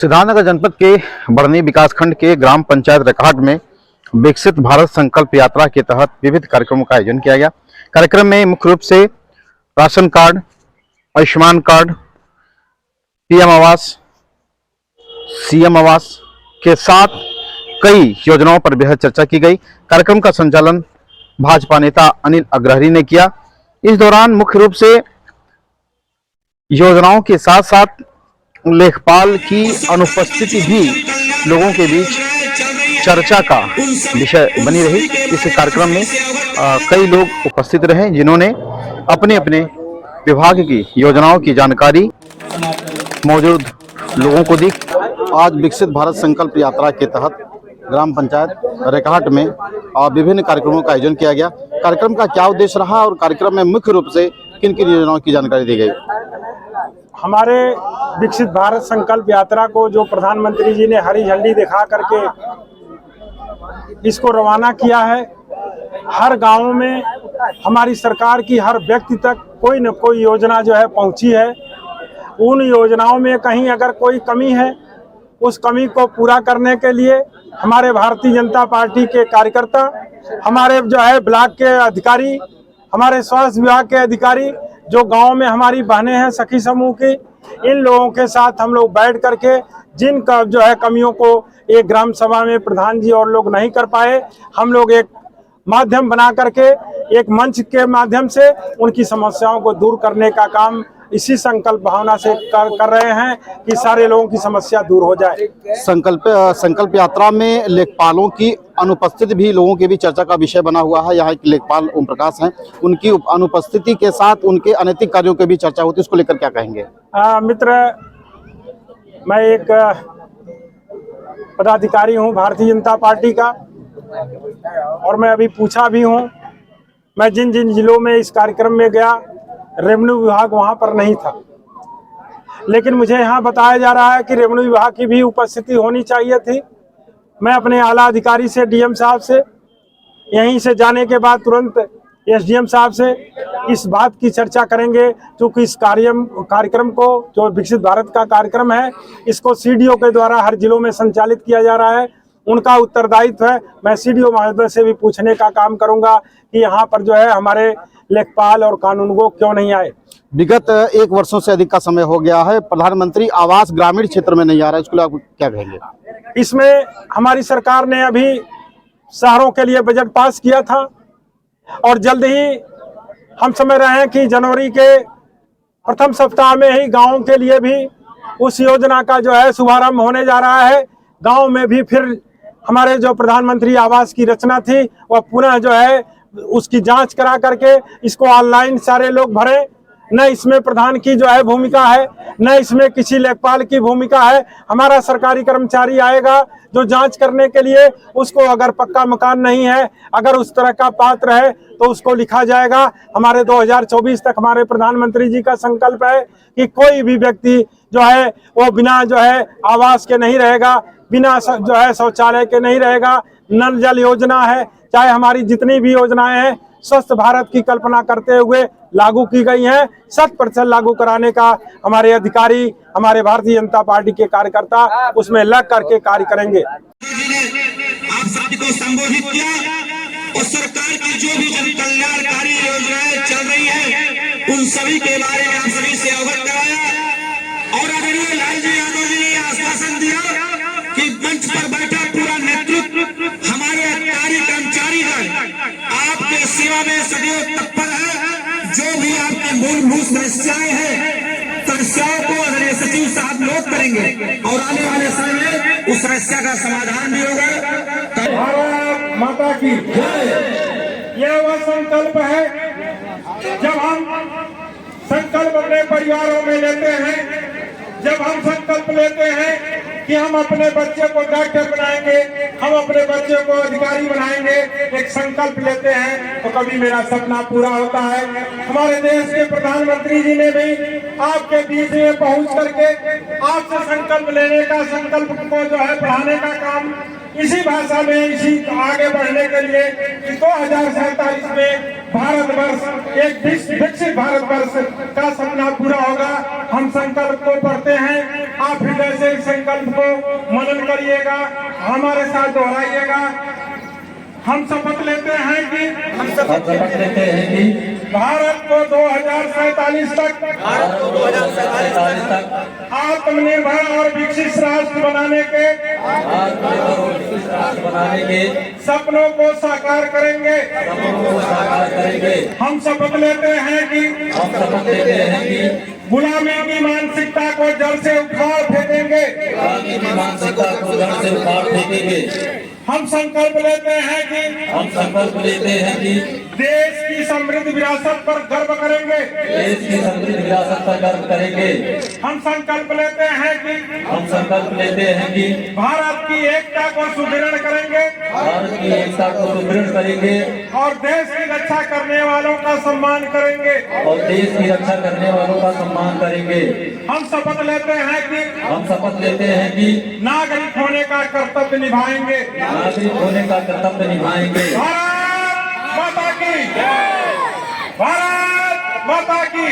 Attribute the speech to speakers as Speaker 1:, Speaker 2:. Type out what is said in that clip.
Speaker 1: सिद्धार्थनगर जनपद के बढ़नी विकासखंड के ग्राम पंचायत रेकाहट में विकसित भारत संकल्प यात्रा के तहत विविध कार्यक्रमों का आयोजन किया गया। कार्यक्रम में मुख्य रूप से ration card, Ayushman card, PM आवास, सीएम आवास के साथ कई योजनाओं पर बेहद चर्चा की गई। कार्यक्रम का संचालन भाजपा नेता अनिल अग्रहरी ने किया। इस दौरान मुख्य रूप से योजनाओं के साथ साथ लेखपाल की अनुपस्थिति भी लोगों के बीच चर्चा का विषय बनी रही। इस कार्यक्रम में कई लोग उपस्थित रहे जिन्होंने अपने अपने विभाग की योजनाओं की जानकारी मौजूद लोगों को दी। आज विकसित भारत संकल्प यात्रा के तहत ग्राम पंचायत रेकाहट में विभिन्न कार्यक्रमों का आयोजन किया गया। कार्यक्रम का क्या उद्देश्य रहा और कार्यक्रम में मुख्य रूप से किन किन योजनाओं की जानकारी दी गई?
Speaker 2: हमारे विकसित भारत संकल्प यात्रा को जो प्रधानमंत्री जी ने हरी झंडी दिखा करके इसको रवाना किया है, हर गांव में हमारी सरकार की हर व्यक्ति तक कोई न कोई योजना जो है पहुंची है। उन योजनाओं में कहीं अगर कोई कमी है, उस कमी को पूरा करने के लिए हमारे भारतीय जनता पार्टी के कार्यकर्ता, हमारे जो है ब्लॉक के अधिकारी, हमारे स्वास्थ्य विभाग के अधिकारी, जो गांव में हमारी बहनें हैं सखी समूह की, इन लोगों के साथ हम लोग बैठ करके जिन का जो है कमियों को एक ग्राम सभा में प्रधान जी और लोग नहीं कर पाए, हम लोग एक माध्यम बना करके एक मंच के माध्यम से उनकी समस्याओं को दूर करने का काम इसी भावना से कर रहे हैं कि सारे लोगों की समस्या दूर हो जाए।
Speaker 1: संकल्प यात्रा में लेखपालों की अनुपस्थिति भी लोगों के बीच चर्चा का विषय बना हुआ है। यहाँ एक लेखपाल ओम प्रकाश हैं, उनकी अनुपस्थिति के साथ उनके अनैतिक कार्यों की भी चर्चा होती है, उसको लेकर क्या कहेंगे?
Speaker 2: मित्र, मैं एक पदाधिकारी हूँ भारतीय जनता पार्टी का और मैं अभी पूछा भी हूँ। मैं जिन जिन जिलों में इस कार्यक्रम में गया, रेवेन्यू विभाग वहां पर नहीं था, लेकिन मुझे यहाँ बताया जा रहा है कि रेवेन्यू विभाग की भी उपस्थिति होनी चाहिए थी। मैं अपने आला अधिकारी से, डीएम साहब से, यहीं से जाने के बाद तुरंत एसडीएम साहब से इस बात की चर्चा करेंगे, क्योंकि इस कार्यक्रम को जो विकसित भारत का कार्यक्रम है, इसको सीडीओ के द्वारा हर जिलों में संचालित किया जा रहा है। उनका उत्तरदायित्व है। मैं सीडीओ महोदय से भी पूछने का काम करूंगा कि यहाँ पर जो है हमारे लेखपाल और कानूनगो क्यों नहीं आए।
Speaker 1: विगत 1 वर्षों से अधिक का समय हो गया है, प्रधानमंत्री आवास ग्रामीण क्षेत्र में नहीं आ रहा है, इसको आप क्या कहेंगे?
Speaker 2: इसमें हमारी सरकार ने अभी शहरों के लिए बजट पास किया था और जल्द ही हम समझ रहे हैं कि जनवरी के प्रथम सप्ताह में ही गाँव के लिए भी उस योजना का जो है शुभारंभ होने जा रहा है। गाँव में भी फिर हमारे जो प्रधानमंत्री आवास की रचना थी वह पुनः जो है उसकी जांच करा करके इसको ऑनलाइन सारे लोग भरें। न इसमें प्रधान की जो है भूमिका है, न इसमें किसी लेखपाल की भूमिका है। हमारा सरकारी कर्मचारी आएगा जो जांच करने के लिए, उसको अगर पक्का मकान नहीं है, अगर उस तरह का पात्र है तो उसको लिखा जाएगा। हमारे 2024 तक हमारे प्रधानमंत्री जी का संकल्प है कि कोई भी व्यक्ति जो है वो बिना जो है आवास के नहीं रहेगा, बिना जो है शौचालय के नहीं रहेगा। नल जल योजना है, चाहे हमारी जितनी भी योजनाएं हैं, स्वस्थ भारत की कल्पना करते हुए लागू की गई हैं। 100% लागू कराने का हमारे अधिकारी, हमारे भारतीय जनता पार्टी के कार्यकर्ता उसमें लग करके कार्य करेंगे।
Speaker 3: आप सभी को संबोधित किया और सरकार की जो भी जन कल्याणकारी योजनाएं चल रही है उन सभी के बारे में आप सभी से अवगत कराया और आदरणीय लालजी यादव जी ने आश्वासन दिया कि मंच पर बैठा पूरा नेतृत्व, हमारे अधिकारी कर्मचारीगण आपके सेवा में सदैव तत्पर है। जो भी आपकी मूलभूत समस्याएं हैं, समस्याओं को आदरणीय सचिव साहब नोट करेंगे और आने वाले समय में उस समस्या का समाधान भी होगा।
Speaker 2: भारत माता की जय। यह वह संकल्प है जब हम संकल्प अपने परिवारों में लेते हैं, जब हम संकल्प लेते हैं कि हम अपने बच्चे को डॉक्टर बनाएंगे, हम अपने बच्चे को अधिकारी बनाएंगे, एक संकल्प लेते हैं तो कभी मेरा सपना पूरा होता है। हमारे देश के प्रधानमंत्री जी ने भी आपके बीच में पहुंच करके आपसे संकल्प लेने का, संकल्प को जो है बढ़ाने का काम इसी भाषा में इसी आगे बढ़ने के लिए कि 2047 में भारतवर्ष एक विकसित भारतवर्ष का सपना पूरा होगा। हम संकल्प को पढ़ते हैं, आप हृदय से इस संकल्प को मनन करिएगा, हमारे साथ दोहराइएगा। हम शपथ लेते हैं कि भारत को 2047 तक आत्मनिर्भर और विकसित राष्ट्र बनाने के सपनों को साकार करेंगे। हम शपथ लेते हैं कि गुलामी की मानसिकता को जड़ से उखाड़ फेंकेंगे। हम संकल्प लेते हैं कि देश की समृद्ध विरासत पर गर्व करेंगे। हम संकल्प लेते हैं कि भारत की एकता को सुदृढ़ करेंगे और देश की रक्षा करने वालों का सम्मान करेंगे। हम शपथ लेते हैं कि नागरिक होने का कर्तव्य निभाएंगे। भारत माता की, भारत माता की।